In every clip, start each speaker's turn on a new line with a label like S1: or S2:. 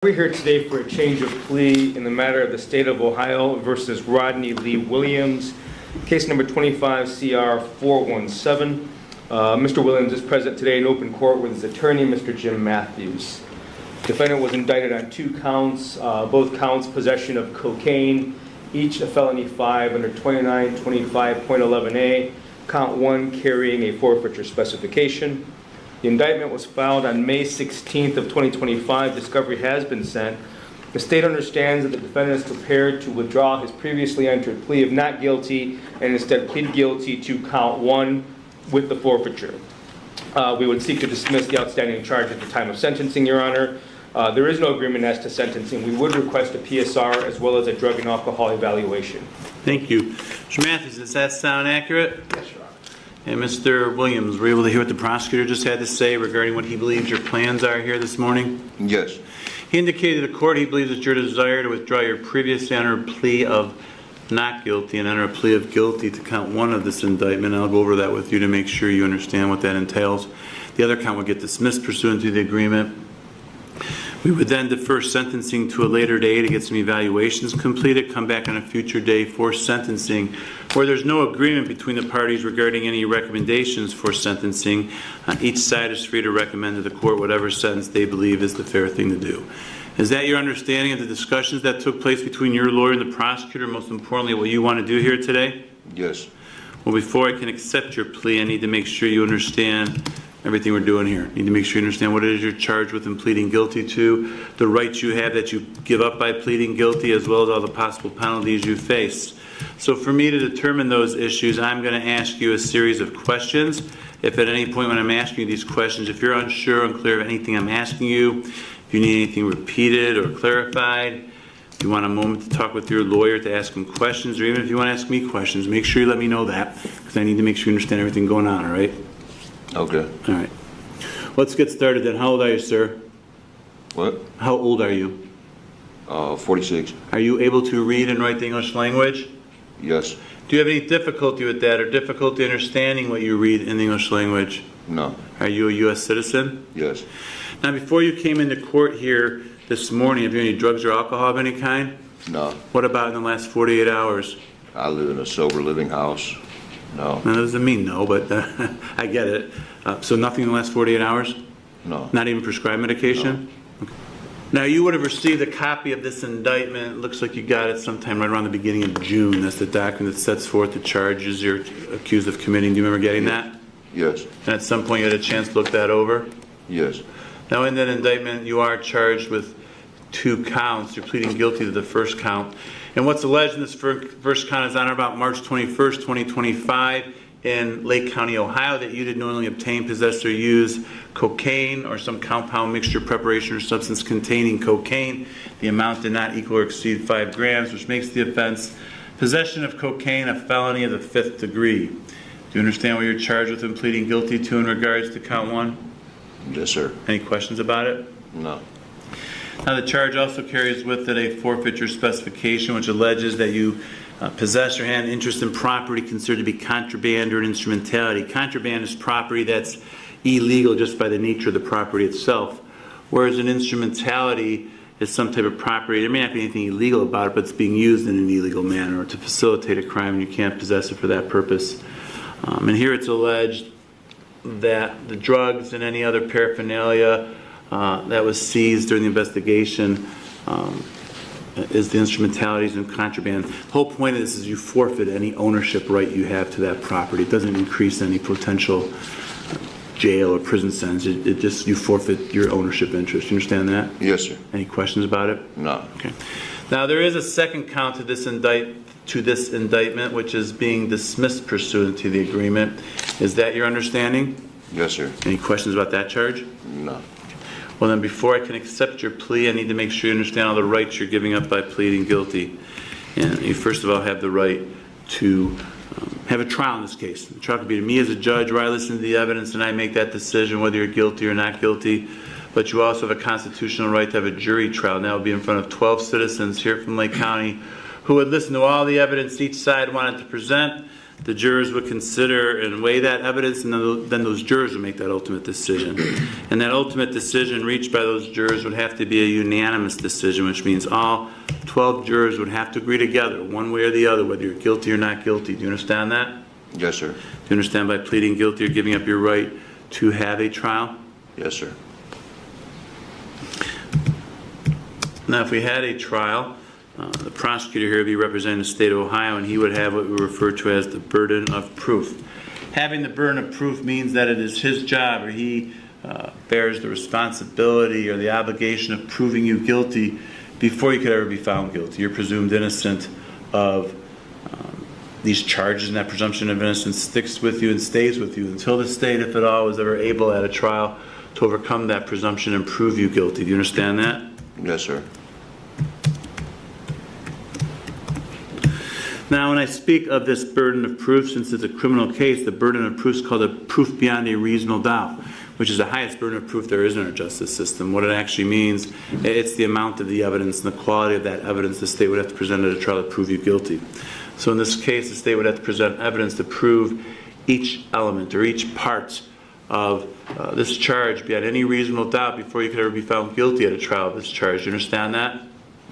S1: We're here today for a change of plea in the matter of the State of Ohio versus Rodney Lee Williams, case number 25 CR 417. Mr. Williams is present today in open court with his attorney, Mr. Jim Matthews. Defendant was indicted on 2 counts, both counts possession of cocaine, each a felony 5 under 2925.11a, count 1 carrying a forfeiture specification. The indictment was filed on May 16th of 2025. Discovery has been sent. The state understands that the defendant is prepared to withdraw his previously entered plea of not guilty and instead plead guilty to count 1 with the forfeiture. We would seek to dismiss the outstanding charge at the time of sentencing, Your Honor. There is no agreement as to sentencing. We would request a PSR as well as a drug and alcohol evaluation.
S2: Thank you. Mr. Matthews, does that sound accurate?
S1: Yes, Your Honor.
S2: And Mr. Williams, were you able to hear what the prosecutor just had to say regarding what he believes your plans are here this morning?
S3: Yes.
S2: He indicated to the court he believes it's your desire to withdraw your previously entered plea of not guilty and enter a plea of guilty to count 1 of this indictment. I'll go over that with you to make sure you understand what that entails. The other count would get dismissed pursuant to the agreement. We would then defer sentencing to a later day to get some evaluations completed, come back on a future day for sentencing. Where there's no agreement between the parties regarding any recommendations for sentencing, each side is free to recommend to the court whatever sentence they believe is the fair thing to do. Is that your understanding of the discussions that took place between your lawyer and the prosecutor, most importantly, what you want to do here today?
S3: Yes.
S2: Well, before I can accept your plea, I need to make sure you understand everything we're doing here. You need to make sure you understand what it is you're charged with and pleading guilty to, the rights you have that you give up by pleading guilty, as well as all the possible penalties you face. So for me to determine those issues, I'm going to ask you a series of questions. If at any point when I'm asking you these questions, if you're unsure, unclear of anything I'm asking you, if you need anything repeated or clarified, if you want a moment to talk with your lawyer to ask him questions, or even if you want to ask me questions, make sure you let me know that, because I need to make sure you understand everything going on, all right?
S3: Okay.
S2: All right. Let's get started then. How old are you, sir?
S3: What?
S2: How old are you?
S3: 46.
S2: Are you able to read and write the English language?
S3: Yes.
S2: Do you have any difficulty with that or difficulty understanding what you read in the English language?
S3: No.
S2: Are you a U.S. citizen?
S3: Yes.
S2: Now, before you came into court here this morning, have you any drugs or alcohol of any kind?
S3: No.
S2: What about in the last 48 hours?
S3: I live in a sober living house. No.
S2: Now, that doesn't mean no, but I get it. So nothing in the last 48 hours?
S3: No.
S2: Not even prescribed medication?
S3: No.
S2: Okay. Now, you would have received a copy of this indictment. It looks like you got it sometime right around the beginning of June. That's the document that sets forth the charges you're accused of committing. Do you remember getting that?
S3: Yes.
S2: And at some point you had a chance to look that over?
S3: Yes.
S2: Now, in that indictment, you are charged with 2 counts. You're pleading guilty to the first count. And what's alleged in this first count is on or about March 21st, 2025, in Lake County, Ohio, that you did knowingly obtain, possess, or use cocaine or some compound mixture, preparation, or substance containing cocaine. The amount did not equal or exceed 5 grams, which makes the offense possession of cocaine a felony of the 5th degree. Do you understand what you're charged with and pleading guilty to in regards to count 1?
S3: Yes, sir.
S2: Any questions about it?
S3: No.
S2: Now, the charge also carries with it a forfeiture specification, which alleges that you possess or had an interest in property considered to be contraband or an instrumentality. Contraband is property that's illegal just by the nature of the property itself, whereas an instrumentality is some type of property. There may not be anything illegal about it, but it's being used in an illegal manner or to facilitate a crime, and you can't possess it for that purpose. And here it's alleged that the drugs and any other paraphernalia that was seized during the investigation is the instrumentalities and contraband. The whole point of this is you forfeit any ownership right you have to that property. It doesn't increase any potential jail or prison sentence. It just, you forfeit your ownership interest. You understand that?
S3: Yes, sir.
S2: Any questions about it?
S3: No.
S2: Okay. Now, there is a second count to this indictment, which is being dismissed pursuant to the agreement. Is that your understanding?
S3: Yes, sir.
S2: Any questions about that charge?
S3: No.
S2: Well, then, before I can accept your plea, I need to make sure you understand all the rights you're giving up by pleading guilty. And you, first of all, have the right to have a trial in this case. The trial could be to me as a judge, where I listen to the evidence and I make that decision whether you're guilty or not guilty. But you also have a constitutional right to have a jury trial, and that would be in front of 12 citizens here from Lake County who would listen to all the evidence each side wanted to present. the jurors would consider and weigh that evidence, and then those jurors would make that ultimate decision. And that ultimate decision reached by those jurors would have to be a unanimous decision, which means all 12 jurors would have to agree together, one way or the other, whether you're guilty or not guilty. Do you understand that?
S3: Yes, sir.
S2: Do you understand by pleading guilty you're giving up your right to have a trial?
S3: Yes, sir.
S2: Now, if we had a trial, the prosecutor here would be representing the state of Ohio, and he would have what we refer to as the burden of proof. Having the burden of proof means that it is his job, or he bears the responsibility or the obligation of proving you guilty before you could ever be found guilty. You're presumed innocent of these charges, and that presumption of innocence sticks with you and stays with you until the state, if at all, was ever able at a trial to overcome that presumption and prove you guilty. Do you understand that?
S3: Yes, sir.
S2: Now, when I speak of this burden of proof, since it's a criminal case, the burden of proof is called a proof beyond a reasonable doubt, which is the highest burden of proof there is in our justice system. What it actually means, it's the amount of the evidence and the quality of that evidence the state would have to present at a trial to prove you guilty. So in this case, the state would have to present evidence to prove each element or each part of this charge beyond any reasonable doubt before you could ever be found guilty at a trial of this charge. Do you understand that?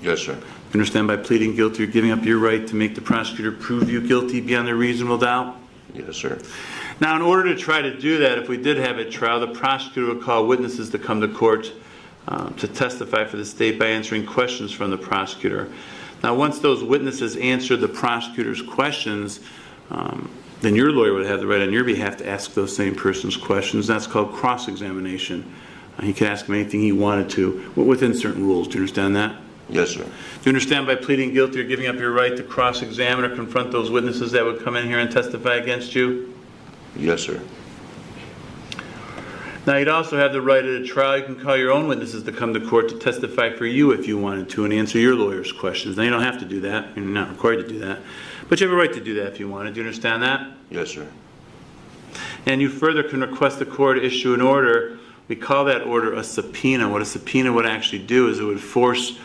S3: Yes, sir.
S2: You understand by pleading guilty, you're giving up your right to make the prosecutor prove you guilty beyond a reasonable doubt?
S3: Yes, sir.
S2: Now, in order to try to do that, if we did have a trial, the prosecutor would call witnesses to come to court to testify for the state by answering questions from the prosecutor. Now, once those witnesses answered the prosecutor's questions, then your lawyer would have the right on your behalf to ask those same person's questions. That's called cross-examination. He could ask them anything he wanted to within certain rules. Do you understand that?
S3: Yes, sir.
S2: Do you understand by pleading guilty you're giving up your right to cross-examine or confront those witnesses that would come in here and testify against you?
S3: Yes, sir.
S2: Now, you'd also have the right at a trial. You can call your own witnesses to come to court to testify for you if you wanted to and answer your lawyer's questions. Now, you don't have to do that. You're not required to do that. But you have a right to do that if you wanted. Do you understand that?
S3: Yes, sir.
S2: And you further can request the court issue an order. We call that order a subpoena. What a subpoena would actually do is it would force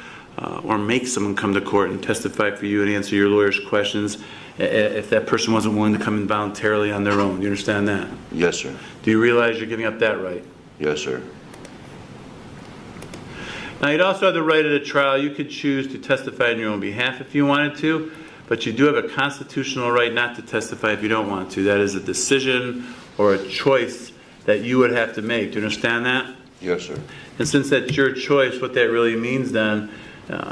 S2: or make someone come to court and testify for you and answer your lawyer's questions if that person wasn't willing to come in voluntarily on their own. Do you understand that?
S3: Yes, sir.
S2: Do you realize you're giving up that right?
S3: Yes, sir.
S2: Now, you'd also have the right at a trial. You could choose to testify on your own behalf if you wanted to, but you do have a constitutional right not to testify if you don't want to. That is a decision or a choice that you would have to make. Do you understand that?
S3: Yes, sir.
S2: And since that's your choice, what that really means then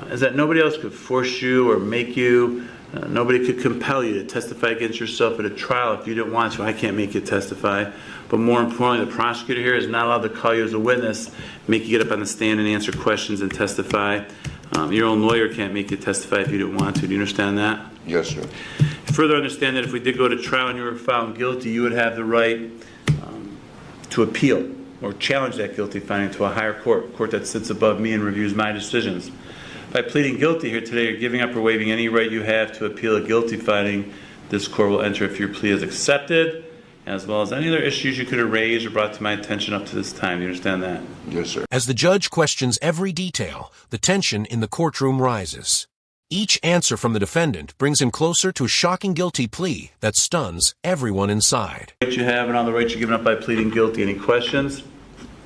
S2: is that nobody else could force you or make you. Nobody could compel you to testify against yourself at a trial if you didn't want to. I can't make you testify. But more importantly, the prosecutor here is not allowed to call you as a witness, make you get up on the stand and answer questions and testify. Your own lawyer can't make you testify if you didn't want to. Do you understand that?
S3: Yes, sir.
S2: Further understand that if we did go to trial and you were found guilty, you would have the right to appeal or challenge that guilty finding to a higher court, a court that sits above me and reviews my decisions. By pleading guilty here today, you're giving up or waiving any right you have to appeal a guilty finding. This court will enter if your plea is accepted, as well as any other issues you could have raised or brought to my attention up to this time. Do you understand that?
S3: Yes, sir.
S4: As the judge questions every detail, the tension in the courtroom rises. Each answer from the defendant brings him closer to a shocking guilty plea that stuns everyone inside.
S2: Rights you have and all the rights you're giving up by pleading guilty. Any questions?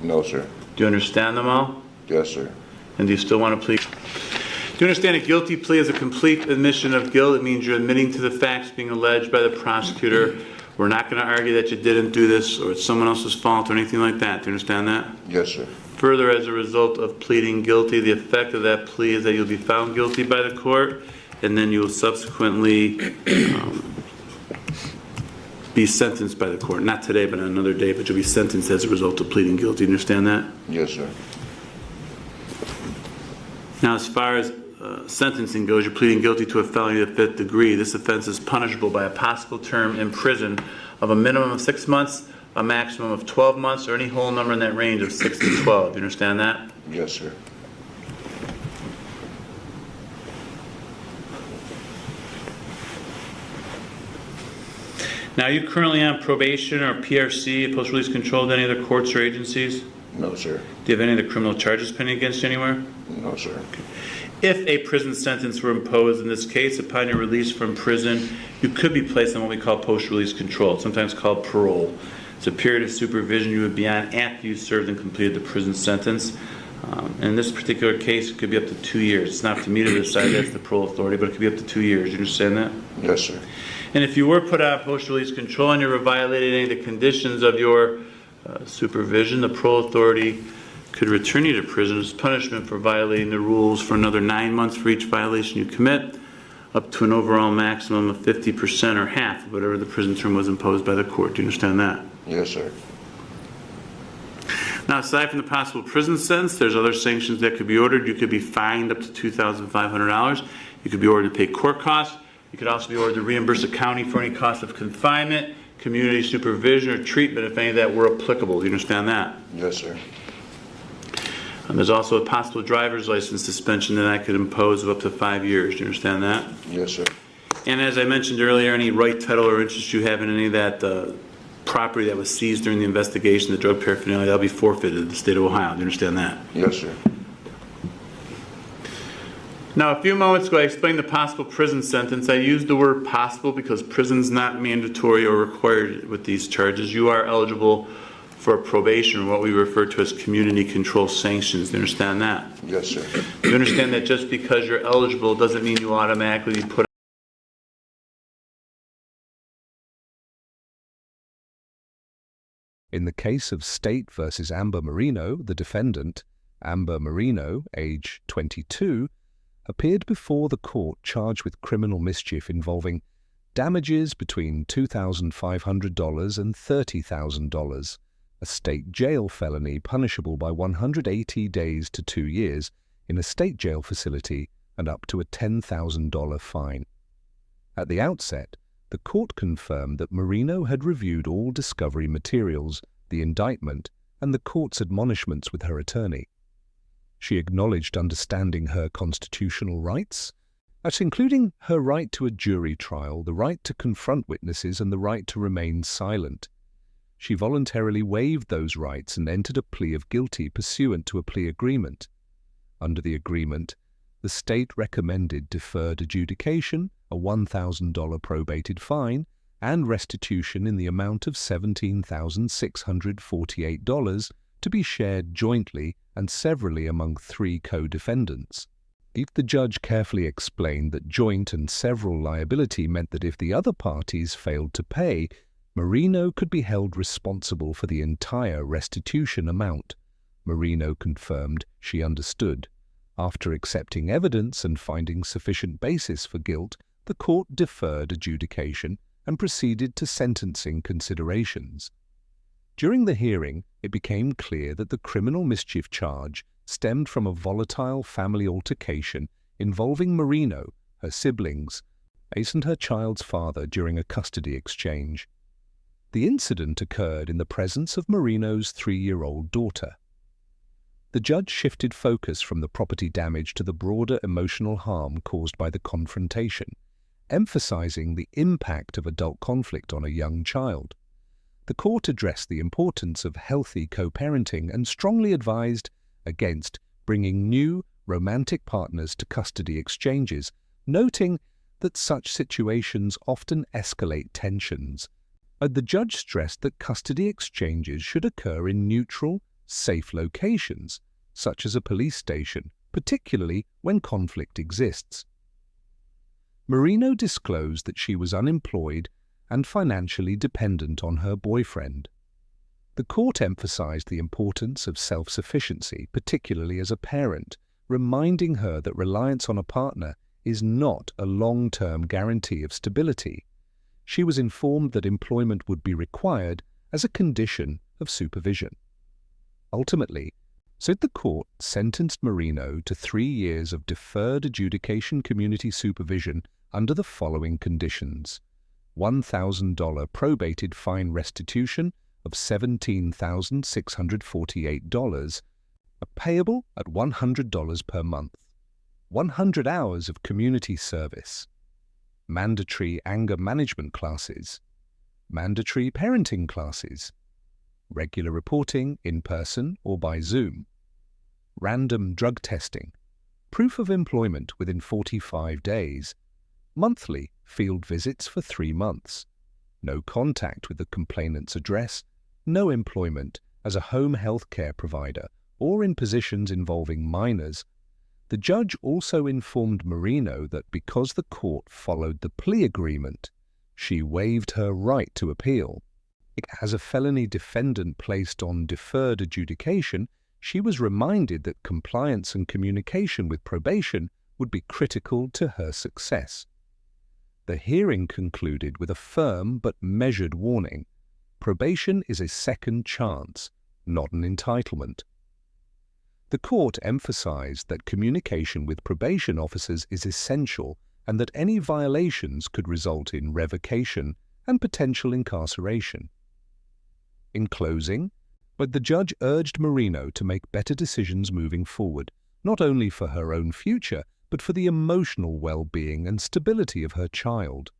S3: No, sir.
S2: Do you understand them all?
S3: Yes, sir.
S2: And do you still want to plead? Do you understand a guilty plea is a complete admission of guilt? It means you're admitting to the facts being alleged by the prosecutor. We're not going to argue that you didn't do this or it's someone else's fault or anything like that. Do you understand that?
S3: Yes, sir.
S2: Further, as a result of pleading guilty, the effect of that plea is that you'll be found guilty by the court, and then you'll subsequently be sentenced by the court. Not today, but on another day, but you'll be sentenced as a result of pleading guilty. Do you understand that?
S3: Yes, sir.
S2: Now, as far as sentencing goes, you're pleading guilty to a felony of the 5th degree. This offense is punishable by a possible term in prison of a minimum of 6 months, a maximum of 12 months, or any whole number in that range of 6 to 12. Do you understand that?
S3: Yes, sir.
S2: Now, are you currently on probation or PRC, post-release control, to any other courts or agencies?
S3: No, sir.
S2: Do you have any of the criminal charges pending against you anywhere?
S3: No, sir.
S2: If a prison sentence were imposed in this case, upon your release from prison, you could be placed on what we call post-release control, sometimes called parole. It's a period of supervision you would be on after you served and completed the prison sentence. In this particular case, it could be up to 2 years. It's not up to me to decide, that's the parole authority, but it could be up to 2 years. You understand that?
S3: Yes, sir.
S2: And if you were put on post-release control and you were violating any of the conditions of your supervision, the parole authority could return you to prison as punishment for violating the rules for another 9 months for each violation you commit, up to an overall maximum of 50% or half of whatever the prison term was imposed by the court. Do you understand that?
S3: Yes, sir.
S2: Now, aside from the possible prison sentence, there's other sanctions that could be ordered. You could be fined up to $2,500. You could be ordered to pay court costs. You could also be ordered to reimburse the county for any cost of confinement, community supervision, or treatment if any of that were applicable. Do you understand that?
S3: Yes, sir.
S2: There's also a possible driver's license suspension that I could impose of up to 5 years. Do you understand that?
S3: Yes, sir.
S2: And as I mentioned earlier, any right, title, or interest you have in any of that property that was seized during the investigation, the drug paraphernalia, that'll be forfeited in the state of Ohio. Do you understand that?
S3: Yes, sir.
S2: Now, a few moments ago, I explained the possible prison sentence. I used the word possible because prison's not mandatory or required with these charges. You are eligible for probation, what we refer to as community control sanctions. Do you understand that?
S3: Yes, sir.
S2: You understand that just because you're eligible doesn't mean you automatically put.
S5: In the case of State versus Amber Marino, the defendant, Amber Marino, age 22, appeared before the court charged with criminal mischief involving damages between $2,500 and $30,000, a state jail felony punishable by 180 days to 2 years in a state jail facility and up to a $10,000 fine. At the outset, the court confirmed that Marino had reviewed all discovery materials, the indictment, and the court's admonishments with her attorney. She acknowledged understanding her constitutional rights, as including her right to a jury trial, the right to confront witnesses, and the right to remain silent. She voluntarily waived those rights and entered a plea of guilty pursuant to a plea agreement. Under the agreement, the state recommended deferred adjudication, a $1,000 probated fine, and restitution in the amount of $17,648 to be shared jointly and severally among 3 co-defendants. The judge carefully explained that joint and several liability meant that if the other parties failed to pay, Marino could be held responsible for the entire restitution amount. Marino confirmed she understood. After accepting evidence and finding sufficient basis for guilt, the court deferred adjudication and proceeded to sentencing considerations. During the hearing, it became clear that the criminal mischief charge stemmed from a volatile family altercation involving Marino, her siblings, and her child's father during a custody exchange. The incident occurred in the presence of Marino's 3-year-old daughter. The judge shifted focus from the property damage to the broader emotional harm caused by the confrontation, emphasizing the impact of adult conflict on a young child. The court addressed the importance of healthy co-parenting and strongly advised against bringing new romantic partners to custody exchanges, noting that such situations often escalate tensions. The judge stressed that custody exchanges should occur in neutral, safe locations, such as a police station, particularly when conflict exists. Marino disclosed that she was unemployed and financially dependent on her boyfriend. The court emphasized the importance of self-sufficiency, particularly as a parent, reminding her that reliance on a partner is not a long-term guarantee of stability. She was informed that employment would be required as a condition of supervision. Ultimately, the court sentenced Marino to 3 years of deferred adjudication community supervision under the following conditions: $1,000 probated fine restitution of $17,648, payable at $100 per month, 100 hours of community service, mandatory anger management classes, mandatory parenting classes, regular reporting in person or by Zoom, random drug testing, proof of employment within 45 days, monthly field visits for 3 months, no contact with the complainant's address, no employment as a home health care provider or in positions involving minors. The judge also informed Marino that because the court followed the plea agreement, she waived her right to appeal. As a felony defendant placed on deferred adjudication, she was reminded that compliance and communication with probation would be critical to her success. The hearing concluded with a firm but measured warning. Probation is a second chance, not an entitlement. The court emphasized that communication with probation officers is essential and that any violations could result in revocation and potential incarceration. In closing, but the judge urged Marino to make better decisions moving forward, not only for her own future, but for the emotional well-being and stability of her child.